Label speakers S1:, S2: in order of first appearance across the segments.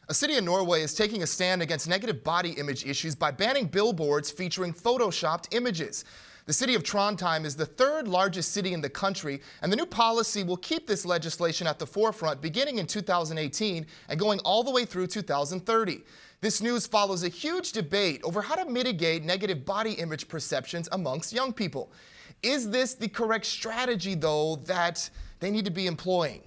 S1: A city in Norway is taking a stand against negative body image issues by banning billboards featuring photoshopped images. The city of Trondheim is the third largest city in the country, and the new policy will keep this legislation at the forefront beginning in 2018 and going all the way through 2030. This news follows a huge debate over how to mitigate negative body image perceptions amongst young people. Is this the correct strategy, though, that they need to be employing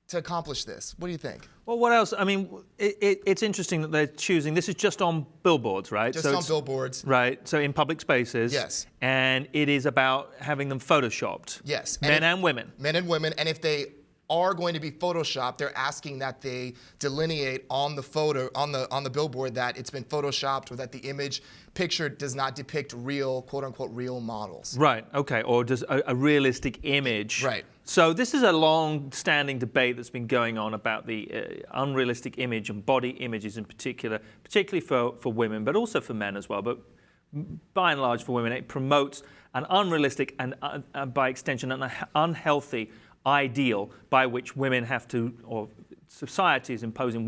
S1: to accomplish this? What do you think?
S2: Well, what else? I mean, it's interesting that they're choosing, this is just on billboards, right?
S1: Just on billboards.
S2: Right, so in public spaces.
S1: Yes.
S2: And it is about having them photoshopped.
S1: Yes.
S2: Men and women.
S1: Men and women, and if they are going to be photoshopped, they're asking that they delineate on the photo, on the billboard, that it's been photoshopped or that the image picture does not depict real, quote unquote, real models.
S2: Right, okay, or just a realistic image.
S1: Right.
S2: So this is a long-standing debate that's been going on about the unrealistic image and body images in particular, particularly for women, but also for men as well. But by and large for women, it promotes an unrealistic and by extension, an unhealthy ideal by which women have to, or society is imposing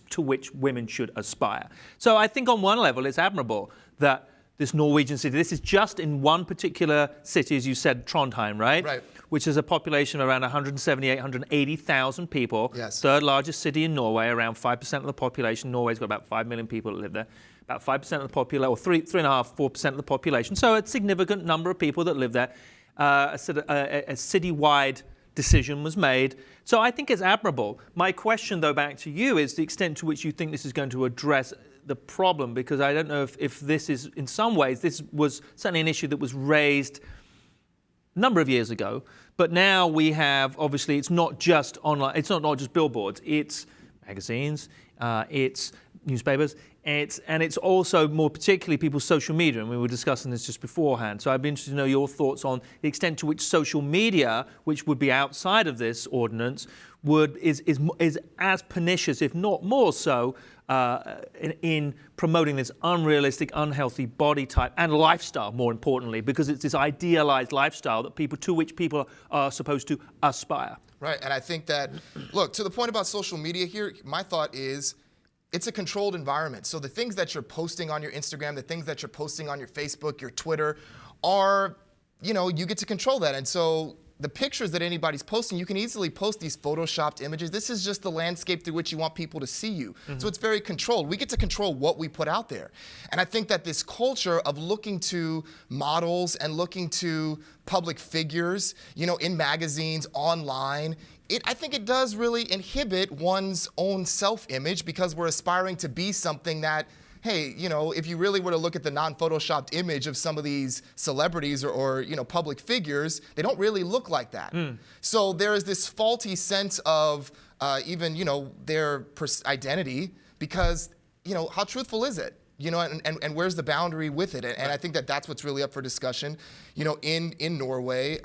S2: to which women should aspire. So I think on one level it's admirable that this Norwegian city, this is just in one particular city, as you said, Trondheim, right?
S1: Right.
S2: Which has a population of around 178, 180,000 people.
S1: Yes.
S2: Third largest city in Norway, around 5% of the population. Norway's got about 5 million people that live there. About 5% of the population, or 3.5%, 4% of the population. So a significant number of people that live there. A citywide decision was made. So I think it's admirable. My question, though, back to you is the extent to which you think this is going to address the problem, because I don't know if this is, in some ways, this was certainly an issue that was raised a number of years ago, but now we have, obviously, it's not just online, it's not just billboards, it's magazines, it's newspapers, and it's also more particularly people's social media, and we were discussing this just beforehand. So I'd be interested to know your thoughts on the extent to which social media, which would be outside of this ordinance, is as pernicious, if not more so, in promoting this unrealistic, unhealthy body type and lifestyle, more importantly, because it's this idealized lifestyle to which people are supposed to aspire.
S1: Right, and I think that, look, to the point about social media here, my thought is it's a controlled environment. So the things that you're posting on your Instagram, the things that you're posting on your Facebook, your Twitter, are, you get to control that. And so the pictures that anybody's posting, you can easily post these photoshopped images. This is just the landscape through which you want people to see you. Mm-hmm. So it's very controlled. We get to control what we put out there. And I think that this culture of looking to models and looking to public figures, in magazines, online, I think it does really inhibit one's own self-image, because we're aspiring to be something that, hey, if you really were to look at the non-photoshopped image of some of these celebrities or public figures, they don't really look like that. So there is this faulty sense of even, their identity, because, how truthful is it? And where's the boundary with it? And I think that that's what's really up for discussion, in Norway.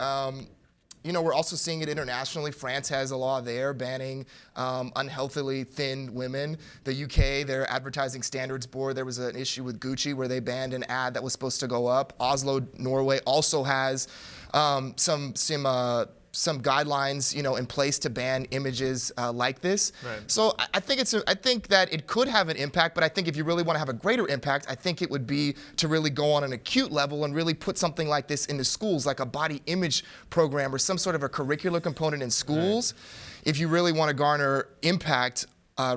S1: We're also seeing it internationally. France has a law there banning unhealthily thin women. The UK, their advertising standards board, there was an issue with Gucci where they banned an ad that was supposed to go up. Oslo, Norway also has some guidelines, in place to ban images like this. Right. So I think that it could have an impact, but I think if you really want to have a greater impact, I think it would be to really go on an acute level and really put something like this into schools, like a body image program or some sort of a curricular component in schools, if you really want to garner impact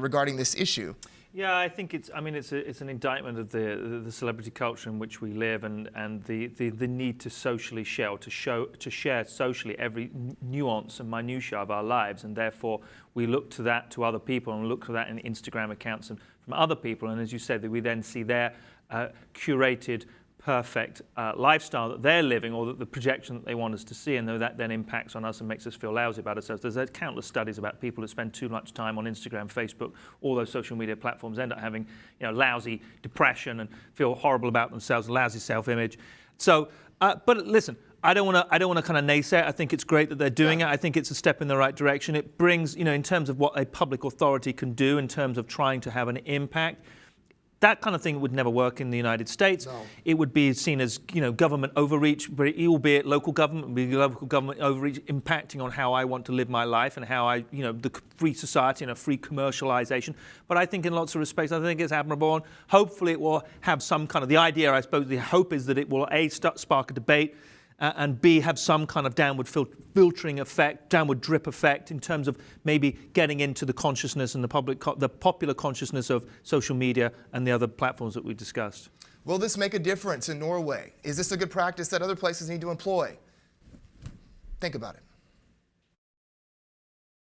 S1: regarding this issue.
S2: Yeah, I think it's an indictment of the celebrity culture in which we live, and the need to socially share, to share socially every nuance and minutiae of our lives, and therefore we look to that to other people, and look to that in Instagram accounts and from other people, and as you said, that we then see their curated, perfect lifestyle that they're living, or the projection that they want us to see, and that then impacts on us and makes us feel lousy about ourselves. There's countless studies about people who spend too much time on Instagram, Facebook, all those social media platforms, end up having lousy depression and feel horrible about themselves, lousy self-image. So, but listen, I don't want to kind of naysay it. I think it's great that they're doing it. I think it's a step in the right direction. It brings, in terms of what a public authority can do in terms of trying to have an impact. That kind of thing would never work in the United States.
S1: No.
S2: It would be seen as, government overreach, albeit local government overreach, impacting on how I want to live my life and how the free society and a free commercialization. But I think in lots of respects, I think it's admirable, and hopefully it will have some kind of, the idea, I suppose, the hope is that it will A, spark a debate, and B, have some kind of downward filtering effect, downward drip effect in terms of maybe getting into the consciousness and the popular consciousness of social media and the other platforms that we discussed.
S1: Will this make a difference in Norway? Is this a good practice that other places need to employ? Think about it.